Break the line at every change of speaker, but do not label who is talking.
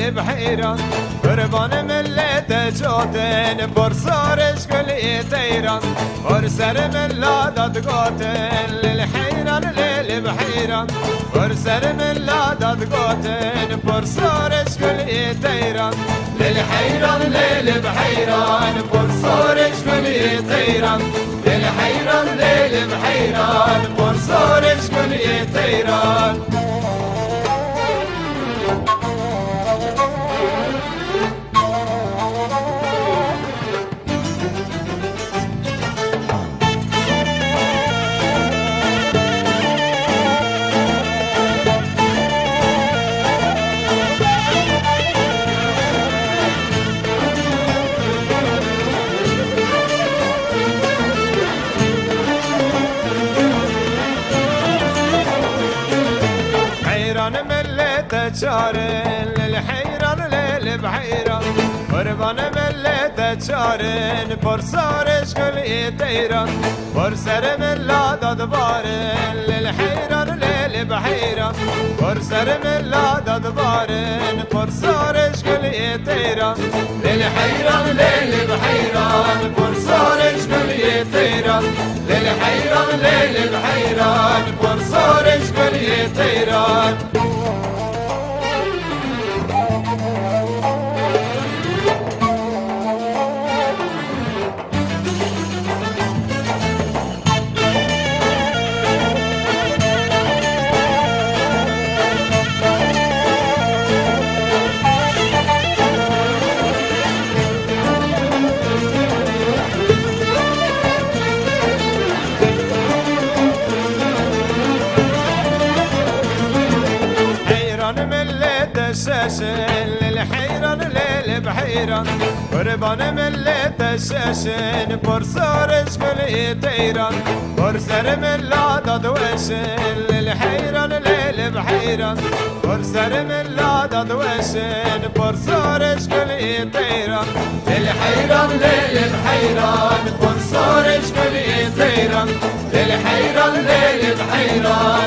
بحيران قربان ملت جوتن برصارش كل تيران برسر ملادات قوتن للحيران للبحيران برسر ملادات قوتن برصارش كل تيران للحيران للبحيران برصارش كل تيران للحيران للبحيران برصارش كل تيران شارن للحيران للبحيران قربان ملت شارن برصارش كل تيران برسر ملادات بارن للحيران للبحيران برسر ملادات بارن برصارش كل تيران للحيران للبحيران برصارش كل تيران للحيران للبحيران برصارش كل تيران للحيران للبحيران قربان ملت الشاشن برصارش كل تيران برسر ملادات وشن للحيران للبحيران برسر ملادات وشن برصارش كل تيران للحيران للبحيران برصارش كل تيران للحيران للبحيران